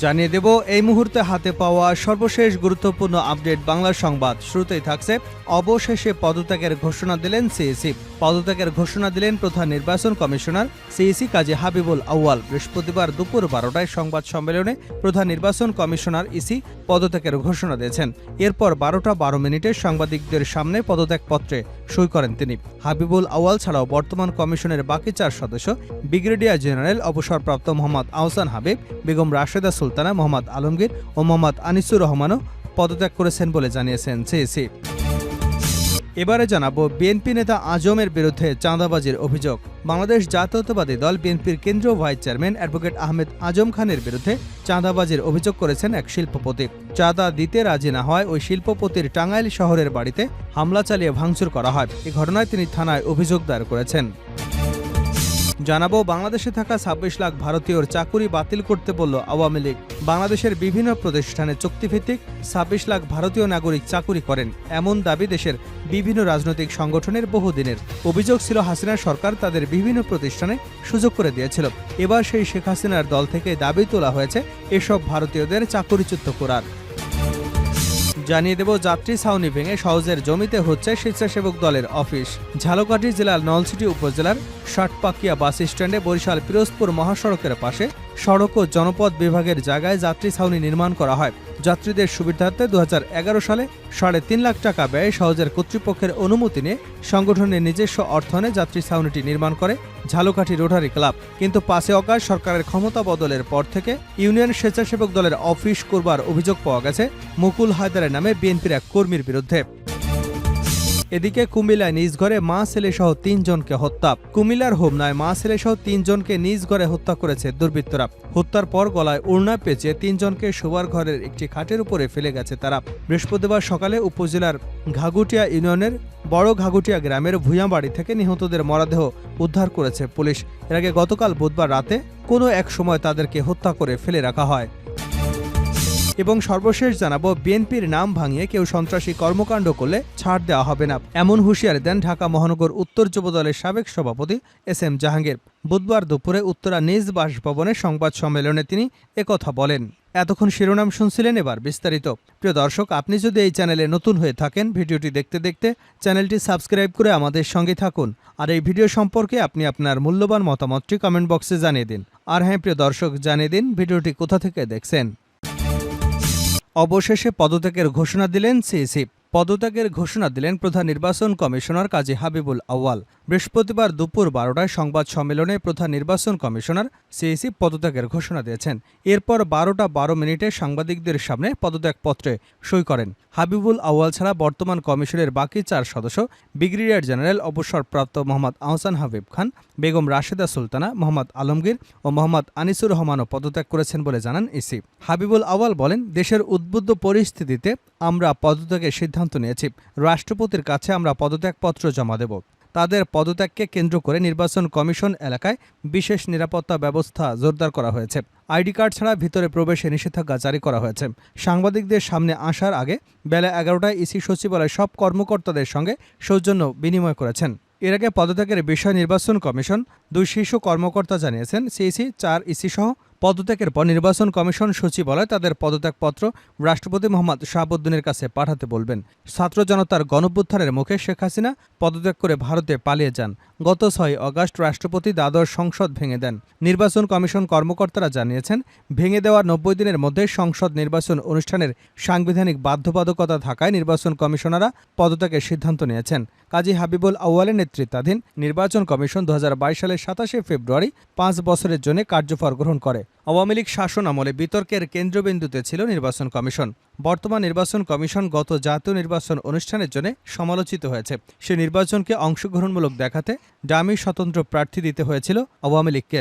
জানিয়ে দেব এই মুহূর্তে হাতে পাওয়া সর্বশেষ গুরুত্বপূর্ণ আপডেট বাংলা সংবাদ। শুরুতেই থাকছে অবশেষে পদত্যাগের ঘোষণা দিলেন সিইসি। পদত্যাগের ঘোষণা দিলেন প্রধান নির্বাচন কমিশনার সিইসি কাজী হাবিবুল আউয়াল। বৃহস্পতিবার দুপুর 12টায় সংবাদ সম্মেলনে প্রধান নির্বাচন কমিশনার ইসি পদত্যাগের ঘোষণা দিয়েছেন। এরপর 12টা 12 মিনিটে সাংবাদিকদের সামনে পদত্যাগপত্রে সই করেন তিনি। হাবিবুল আউয়াল ছাড়াও বর্তমান কমিশনের বাকি 4 সদস্য ব্রিগেডিয়ার জেনারেল অবসরপ্রাপ্ত মোহাম্মদ আহসান হাবিব, বেগম রাশেদা সুলতানা, মোহাম্মদ আলমগীর ও মোহাম্মদ আনিসুর রহমানও পদত্যাগ করেছেন বলে জানিয়েছেন সিইসি। এবারে জানাবো বিএনপি নেতা আজমের বিরুদ্ধে চাঁদাবাজির অভিযোগ। বাংলাদেশ জাতীয়তাবাদী দল বিএনপির কেন্দ্রীয় ভাইস চেয়ারম্যান অ্যাডভোকেট আহমেদ আজম খানের বিরুদ্ধে চাঁদাবাজির অভিযোগ করেছেন এক শিল্পপতি। চাঁদা দিতে রাজি না হয় ওই শিল্পপতির টাঙ্গাইল শহরের বাড়িতে হামলা চালিয়ে ভাঙচুর করা হয়। এই ঘটনায় তিনি থানায় অভিযোগ দায়ের করেছেন। জানাবো বাংলাদেশে থাকা ২৬ লাখ ভারতীয়র চাকুরি বাতিল করতে বলল আওয়ামী লীগ। বাংলাদেশের বিভিন্ন প্রতিষ্ঠানে চুক্তিভিত্তিক ২৬ লাখ ভারতীয় নাগরিক চাকুরি করেন, এমন দাবি দেশের বিভিন্ন রাজনৈতিক সংগঠনের বহুদিনের। অভিযোগ ছিল হাসিনা সরকার তাদের বিভিন্ন প্রতিষ্ঠানে সুযোগ করে দিয়েছিল। এবার সেই শেখ হাসিনার দল থেকে দাবি তোলা হয়েছে এসব ভারতীয়দের চাকুরিচ্যুত করার। জানিয়ে দেব যাত্রী ছাউনি ভেঙে সহজের জমিতে হচ্ছে স্বেচ্ছাসেবক দলের অফিস। ঝালকাঠি জেলার নলছিটি উপজেলার ষাটপাকিয়া বাস স্ট্যান্ডে বরিশাল পিরোজপুর মহাসড়কের পাশে সড়ক ও জনপথ বিভাগের জায়গায় যাত্রী ছাউনি নির্মাণ করা হয়। যাত্রীদের সুবিধার্থে ২০১১ সালে ৩.৫ লাখ টাকা ব্যয়ে সহজের কর্তৃপক্ষের অনুমতি নিয়ে সংগঠনের নিজস্ব অর্থায়নে যাত্রী ছাউনিটি নির্মাণ করে ঝালকাঠি রোটারি ক্লাব। কিন্তু ৫ অগাস্ট সরকারের ক্ষমতা বদলের পর থেকে ইউনিয়ন স্বেচ্ছাসেবক দলের অফিস করবার অভিযোগ পাওয়া গেছে মুকুল হায়দারের নামে বিএনপির এক কর্মীর বিরুদ্ধে। এদিকে কুমিল্লায় নিজ ঘরে মা ছেলেসহ ৩ জনকে হত্যা। কুমিল্লার হোমনায় মা ছেলেসহ ৩ জনকে নিজ ঘরে হত্যা করেছে দুর্বৃত্তরা। হত্যার পর গলায় ওড়না পেঁচিয়ে ৩ জনকে শোবার ঘরের একটি খাটের উপরে ফেলে গেছে তারা। বৃহস্পতিবার সকালে উপজেলার ঘাগুটিয়া ইউনিয়নের বড় ঘাগুটিয়া গ্রামের ভূঁইয়াবাড়ি থেকে নিহতদের মরদেহ উদ্ধার করেছে পুলিশ। এর আগে গতকাল বুধবার রাতে কোনো এক সময় তাদেরকে হত্যা করে ফেলে রাখা হয়। এবং সর্বশেষ জানাবো বিএনপির নাম ভাঙিয়ে কেউ সন্ত্রাসী কর্মকাণ্ড করলে ছাড় দেওয়া হবে না, এমন হুঁশিয়ারি দেন ঢাকা মহানগর উত্তর যুবদলের সাবেক সভাপতি এস.এম. জাহাঙ্গীর। বুধবার দুপুরে উত্তরা নিজ বাসভবনে সংবাদ সম্মেলনে তিনি একথা বলেন। এতক্ষণ শিরোনাম শুনছিলেন, এবার বিস্তারিত। প্রিয় দর্শক, আপনি যদি এই চ্যানেলে নতুন হয়ে থাকেন, ভিডিওটি দেখতে দেখতে চ্যানেলটি সাবস্ক্রাইব করে আমাদের সঙ্গে থাকুন। আর এই ভিডিও সম্পর্কে আপনি আপনার মূল্যবান মতামতটি কমেন্ট বক্সে জানিয়ে দিন। আর হ্যাঁ প্রিয় দর্শক, জানিয়ে দিন ভিডিওটি কোথা থেকে দেখছেন। অবশেষে পদত্যাগের ঘোষণা দিলেন সিইসি। পদত্যাগের ঘোষণা দিলেন প্রধান নির্বাচন কমিশনার কাজী হাবিবুল আউয়াল। বৃহস্পতিবার দুপুর 12টায় সংবাদ সম্মেলনে প্রধান নির্বাচন কমিশনার সিইসি পদত্যাগের ঘোষণা দিয়েছেন। এরপর 12টা 12 মিনিটে সাংবাদিকদের সামনে পদত্যাগপত্রে সই করেন। হাবিবুল আউয়াল ছাড়া বর্তমান কমিশনের বাকি 4 সদস্য ব্রিগেডিয়ার জেনারেল অবসরপ্রাপ্ত মোহাম্মদ আহসান হাবিব খান, বেগম রাশেদা সুলতানা, মোহাম্মদ আলমগীর ও মোহাম্মদ আনিসুর রহমানও পদত্যাগ করেছেন বলে জানান ইসি। হাবিবুল আউয়াল বলেন, দেশের উদ্বুদ্ধ পরিস্থিতিতে আমরা পদত্যাগের সিদ্ধান্ত নিয়েছি। রাষ্ট্রপতির কাছে আমরা পদত্যাগপত্র জমা দেব। তাদের পদত্যাগকে কেন্দ্র করে নির্বাচন কমিশন এলাকায় বিশেষ নিরাপত্তা ব্যবস্থা জোরদার করা হয়েছে। আইডি কার্ড ছাড়া ভিতরে প্রবেশে নিষেধাজ্ঞা জারি করা হয়েছে। সাংবাদিকদের সামনে আসার আগে বেলা 11টায় ইসি সচিবালয় সব কর্মকর্তাদের সঙ্গে সৌজন্য বিনিময় করেছেন। এর আগে পদত্যাগের বিষয়ে নির্বাচন কমিশন 2 শীর্ষ কর্মকর্তা জানিয়েছেন, সিইসি 4 ইসি সহ পদত্যাগের পর নির্বাচন কমিশন সচিবালয় তাদের পদত্যাগপত্র রাষ্ট্রপতি মোহাম্মদ শাহাবুদ্দিনের কাছে পাঠাতে বলবেন। ছাত্র জনতার গণঅভ্যুত্থানের মুখে শেখ হাসিনা পদত্যাগ করে ভারতে পালিয়ে যান। গত 6 অগাস্ট রাষ্ট্রপতি দ্বাদশ সংসদ ভেঙে দেন। নির্বাচন কমিশন কর্মকর্তারা জানিয়েছেন, ভেঙে দেওয়ার 90 দিনের মধ্যে সংসদ নির্বাচন অনুষ্ঠানের সাংবিধানিক বাধ্যবাধকতা থাকায় নির্বাচন কমিশনাররা পদত্যাগের সিদ্ধান্ত নিয়েছেন। কাজী হাবিবুল আউয়ালের নেতৃত্বাধীন নির্বাচন কমিশন 2022 সালের 27 ফেব্রুয়ারি 5 বছরের জন্য কার্যভার গ্রহণ করে। আওয়ামী লীগ শাসন আমলে বিতর্কের কেন্দ্রবিন্দুতে ছিল নির্বাচন কমিশন। বর্তমান নির্বাচন কমিশন গত জাতীয় নির্বাচন অনুষ্ঠানের জন্য সমালোচিত হয়েছে। সে নির্বাচনকে অংশগ্রহণমূলক দেখাতে ডামি স্বতন্ত্র প্রার্থী দিতে হয়েছিল আওয়ামী লীগকে।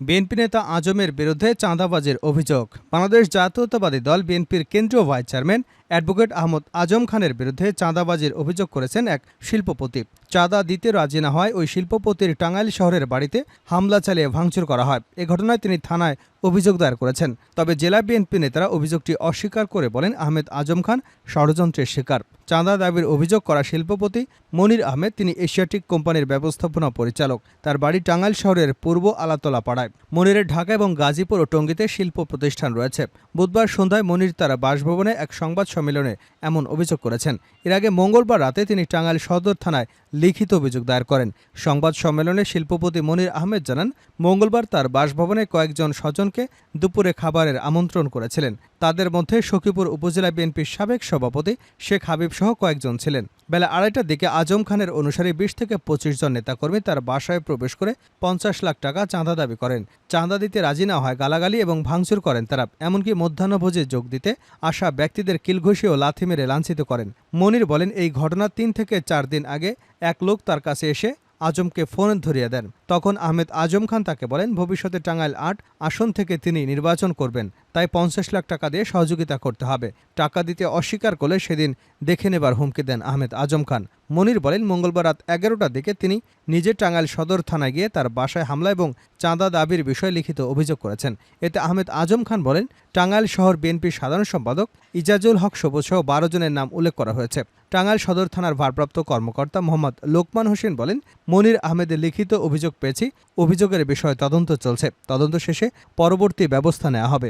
বিএনপি নেতা আজমের বিরুদ্ধে চাঁদাবাজির অভিযোগ। বাংলাদেশ জাতীয়তাবাদী দল বিএনপির কেন্দ্রীয় ভাইস চেয়ারম্যান অ্যাডভোকেট আহমদ আজম খানের বিরুদ্ধে চাঁদাবাজির অভিযোগ করেছেন এক শিল্পপতি। চাঁদা দিতে রাজি না হয় ওই শিল্পপতির টাঙ্গাইল শহরের বাড়িতে হামলা চালিয়ে ভাঙচুর করা হয়। এ ঘটনায় তিনি থানায় অভিযোগ দায়ের করেছেন। তবে জেলা বিএনপি নেতারা অভিযোগটি অস্বীকার করে বলেন আহমেদ আজম খান ষড়যন্ত্রের শিকার। চাঁদা দাবির অভিযোগ করা শিল্পপতি মনির আহমেদ, তিনি এশিয়াটিক কোম্পানির ব্যবস্থাপনা পরিচালক। তার বাড়ি টাঙ্গাইল শহরের পূর্ব আলাতলা পাড়ায়। মনিরের ঢাকা এবং গাজীপুর ও টঙ্গীতে শিল্প প্রতিষ্ঠান রয়েছে। বুধবার সন্ধ্যায় মনির তার বাসভবনে এক সংবাদ সম্মেলনে এমন অভিযোগ করেছেন। এর আগে মঙ্গলবার রাতে তিনি টাঙ্গাইল সদর থানায় লিখিত অভিযোগ দায়ের করেন। সংবাদ সম্মেলনে শিল্পপতি মনির আহমেদ জানান, মঙ্গলবার তার বাসভবনে কয়েকজন স্বজনকে দুপুরে খাবারের আমন্ত্রণ করেছিলেন। তাদের মধ্যে সখীপুর উপজেলা বিএনপির সাবেক সভাপতি শেখ হাবিব সহ কয়েকজন ছিলেন। বেলা 2:30টার দিকে আজম খানের অনুসারী 20 থেকে 25 জন নেতাকর্মী তার বাসায় প্রবেশ করে 50 লাখ টাকা চাঁদা দাবি করেন। চাঁদা দিতে রাজি না হয় গালাগালি এবং ভাঙচুর করেন তারা। এমনকি মধ্যাহ্নভোজে যোগ দিতে আসা ব্যক্তিদের কিলঘুষি ও লাথি মেরে লাঞ্ছিত করেন। মনির বলেন, এই ঘটনা 3 থেকে 4 দিন আগে এক লোক তার কাছে এসে আজমকে ফোন ধরিয়ে দেন। তখন আহমেদ আজম খান তাকে বলেন, ভবিষ্যতে টাঙ্গাইল 8 আসন থেকে তিনি নির্বাচন করবেন, তাই 50 লাখ টাকা দিয়ে সহযোগিতা করতে হবে। টাকা দিতে অস্বীকার করলে সেদিন দেখে নেবার হুমকি দেন আহমেদ আজম খান। মনির বলেন, মঙ্গলবার রাত 11টার দিকে তিনি নিজে টাঙ্গাইল সদর থানায় গিয়ে তার বাসায় হামলা এবং চাঁদা দাবির বিষয়ে লিখিত অভিযোগ করেছেন। এতে আহমেদ আজম খান বলেন, টাঙ্গাইল শহর বিএনপির সাধারণ সম্পাদক ইজাজুল হক সবুজ সহ 12 জনের নাম উল্লেখ করা হয়েছে। টাঙ্গাইল সদর থানার ভারপ্রাপ্ত কর্মকর্তা মোহাম্মদ লোকমান হোসেন বলেন, মনির আহমেদের লিখিত অভিযোগ পেয়েছি, অভিযোগের বিষয়ে তদন্ত চলছে। তদন্ত শেষে পরবর্তী ব্যবস্থা নেওয়া হবে।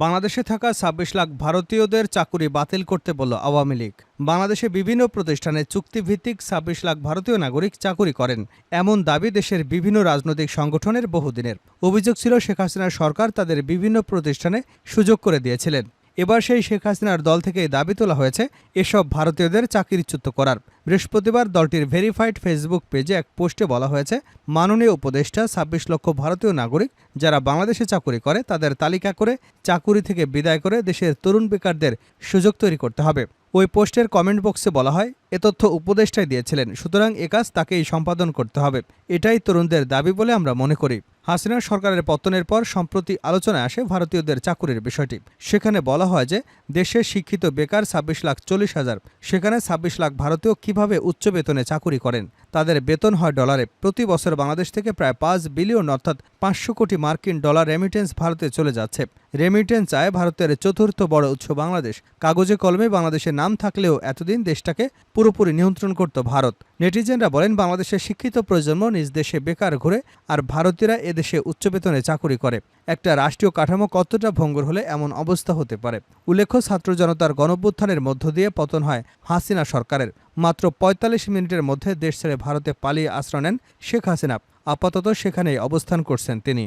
বাংলাদেশে থাকা 26 লাখ ভারতীয়দের চাকুরি বাতিল করতে বলল আওয়ামী লীগ। বাংলাদেশে বিভিন্ন প্রতিষ্ঠানে চুক্তিভিত্তিক 26 লাখ ভারতীয় নাগরিক চাকুরি করেন, এমন দাবি দেশের বিভিন্ন রাজনৈতিক সংগঠনের বহুদিনের। অভিযোগ ছিল শেখ হাসিনার সরকার তাদের বিভিন্ন প্রতিষ্ঠানে সুযোগ করে দিয়েছিলেন। এবার সেই শেখ হাসিনার দল থেকে দাবি তোলা হয়েছে এসব ভারতীয়দের চাকরিচ্যুত করার। বৃহস্পতিবার দলটির ভেরিফাইড ফেসবুক পেজে এক পোস্টে বলা হয়েছে, মাননীয় উপদেষ্টা 26 লক্ষ ভারতীয় নাগরিক যারা বাংলাদেশে চাকুরি করে তাদের তালিকা করে চাকুরি থেকে বিদায় করে দেশের তরুণ বেকারদের সুযোগ তৈরি করতে হবে। ওই পোস্টের কমেন্ট বক্সে বলা হয়, এ তথ্য উপদেষ্টাই দিয়েছিলেন, সুতরাং এ কাজ তাকেই সম্পাদন করতে হবে। এটাই তরুণদের দাবি বলে আমরা মনে করি। হাসিনা সরকারের পতনের পর সম্প্রতি আলোচনায় আসে ভারতীয়দের চাকুরির বিষয়টি। সেখানে বলা হয় যে দেশে শিক্ষিত বেকার 26,40,000। সেখানে 26 লাখ ভারতীয় কিভাবে উচ্চ বেতনে চাকুরি করেন। তাদের বেতন হয় ডলারে। প্রতি বছর বাংলাদেশ থেকে প্রায় 5 বিলিয়ন অর্থাৎ 500 কোটি মার্কিন ডলার রেমিটেন্স ভারতে চলে যাচ্ছে। রেমিটেন্স আয় ভারতের চতুর্থ বড় উৎস বাংলাদেশ। কাগজে কলমে বাংলাদেশের নাম থাকলেও এতদিন দেশটাকে পুরোপুরি নিয়ন্ত্রণ করত ভারত। নেটিজেনরা বলেন, বাংলাদেশের শিক্ষিত প্রজন্ম নিজ দেশে বেকার ঘুরে আর ভারতীয়রা এদেশে উচ্চ বেতনে চাকুরি করে। একটা রাষ্ট্রীয় কাঠামো কতটা ভঙ্গুর হলে এমন অবস্থা হতে পারে। উল্লেখ্য, ছাত্র জনতার গণঅভ্যুত্থানের মধ্য দিয়ে পতন হয় হাসিনা সরকারের। মাত্র 45 মিনিটের মধ্যে দেশ ছেড়ে ভারতে পালিয়ে আশ্রয় নেন শেখ হাসিনা। আপাতত সেখানেই অবস্থান করছেন তিনি।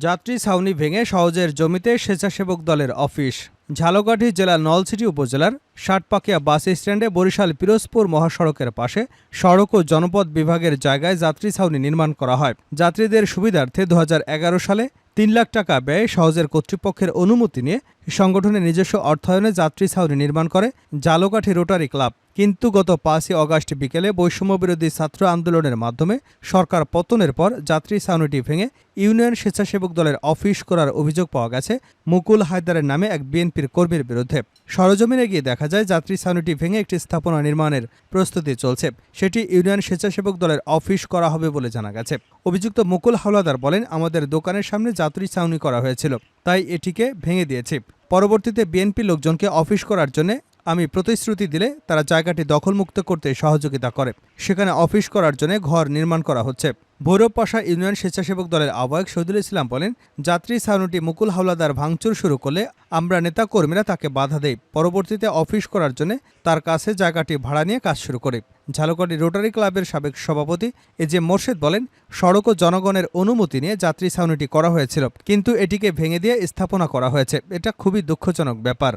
যাত্রী ছাউনি ভেঙে সওজের জমিতে স্বেচ্ছাসেবক দলের অফিস। ঝালকাঠি জেলার নলছিটি উপজেলার ষাটপাকিয়া বাস স্ট্যান্ডে বরিশাল পিরোজপুর মহাসড়কের পাশে সড়ক ও জনপথ বিভাগের জায়গায় যাত্রী ছাউনি নির্মাণ করা হয়। যাত্রীদের সুবিধার্থে 2011 সালে 3 লাখ টাকা ব্যয়ে সওজের কর্তৃপক্ষের অনুমতি নিয়ে সংগঠনের নিজস্ব অর্থায়নে যাত্রী ছাউনি নির্মাণ করে ঝালকাঠি রোটারি ক্লাব। কিন্তু গত 5 আগস্ট বিকেলে বৈষম্যবিরোধী ছাত্র আন্দোলনের মাধ্যমে সরকার পতনের পর যাত্রী ছাউনিটি ভেঙে ইউনিয়ন স্বেচ্ছাসেবক দলের অফিস করার অভিযোগ পাওয়া গেছে মুকুল হায়দারের নামে এক বিএনপির কর্মীর বিরুদ্ধে। সরজমিনে গিয়ে দেখা যায় যাত্রী ছাউনিটি ভেঙে একটি স্থাপনা নির্মাণের প্রস্তুতি চলছে। সেটি ইউনিয়ন স্বেচ্ছাসেবক দলের অফিস করা হবে বলে জানা গেছে। অভিযুক্ত মুকুল হাওলাদার বলেন, আমাদের দোকানের সামনে যাত্রী ছাউনি করা হয়েছিল, তাই এটিকে ভেঙে দিয়েছি। পরবর্তীতে বিএনপি লোকজনকে অফিস করার জন্য আমি প্রতিশ্রুতি দিলে তারা জায়গাটি দখলমুক্ত করতে সহযোগিতা করে। সেখানে অফিস করার জন্য ঘর নির্মাণ করা হচ্ছে। ভৈরব পাশা ইউনিয়ন স্বেচ্ছাসেবক দলের আহ্বায়ক শহীদুল ইসলাম বলেন, যাত্রী ছাউনিটি মুকুল হাওলাদার ভাঙচুর শুরু করলে আমরা নেতাকর্মীরা তাকে বাধা দেই। পরবর্তীতে অফিস করার জন্য তার কাছে জায়গাটি ভাড়া নিয়ে কাজ শুরু করে। ঝালকাঠি রোটারি ক্লাবের সাবেক সভাপতি এজে মোর্শেদ বলেন, সড়ক ও জনগণের অনুমতি নিয়ে যাত্রী ছাউনিটি করা হয়েছিল, কিন্তু এটিকে ভেঙে দিয়ে স্থাপনা করা হয়েছে। এটা খুবই দুঃখজনক ব্যাপার।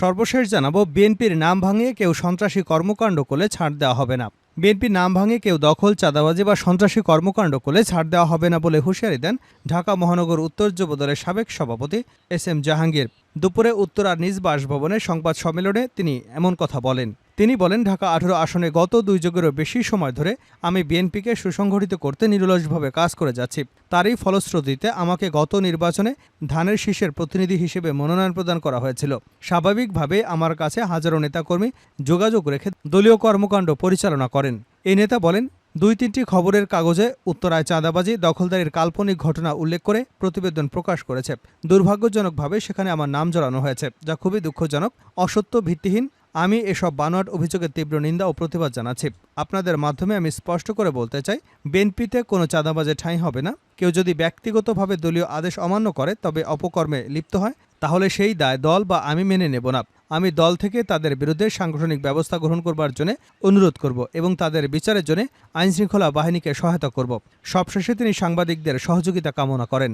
সর্বশেষ জানাবো, বিএনপির নাম ভাঙিয়ে কেউ সন্ত্রাসী কর্মকাণ্ড করলে ছাড় দেওয়া হবে না। বিএনপির নাম ভাঙিয়ে কেউ দখল, চাঁদাবাজি বা সন্ত্রাসী কর্মকাণ্ড করলে ছাড় দেওয়া হবে না বলে হুঁশিয়ারি দেন ঢাকা মহানগর উত্তর যুবদলের সাবেক সভাপতি এস এম জাহাঙ্গীর। দুপুরে উত্তরার নিজ বাসভবনে সংবাদ সম্মেলনে তিনি এমন কথা বলেন। তিনি বলেন, ঢাকা ১৮ আসনে গত ২ যুগেরও বেশি সময় ধরে আমি বিএনপিকে সুসংগঠিত করতে নিরলসভাবে কাজ করে যাচ্ছি। তারই ফলশ্রুতিতে আমাকে গত নির্বাচনে ধানের শীষের প্রতিনিধি হিসেবে মনোনয়ন প্রদান করা হয়েছিল। স্বাভাবিকভাবে আমার কাছে হাজারো নেতাকর্মী যোগাযোগ রেখে দলীয় কর্মকাণ্ড পরিচালনা করেন। এই নেতা বলেন, ২-৩টি খবরের কাগজে উত্তরায় চাঁদাবাজি, দখলদারির কাল্পনিক ঘটনা উল্লেখ করে প্রতিবেদন প্রকাশ করেছে। দুর্ভাগ্যজনকভাবে সেখানে আমার নাম জড়ানো হয়েছে, যা খুবই দুঃখজনক, অসত্য, ভিত্তিহীন। আমি এসব বানোয়াট অভিযোগের তীব্র নিন্দা ও প্রতিবাদ জানাচ্ছি। আপনাদের মাধ্যমে আমি স্পষ্ট করে বলতে চাই, বিএনপিতে কোনো চাঁদাবাজের ঠাঁই হবে না। কেউ যদি ব্যক্তিগতভাবে দলীয় আদেশ অমান্য করে, তবে অপকর্মে লিপ্ত হয়, তাহলে সেই দায় দল বা আমি মেনে নেব না। আমি দল থেকে তাদের বিরুদ্ধে সাংগঠনিক ব্যবস্থা গ্রহণ করবার জন্য অনুরোধ করব এবং তাদের বিচারের জন্য আইনশৃঙ্খলা বাহিনীকে সহায়তা করব। সবশেষে তিনি সাংবাদিকদের সহযোগিতা কামনা করেন।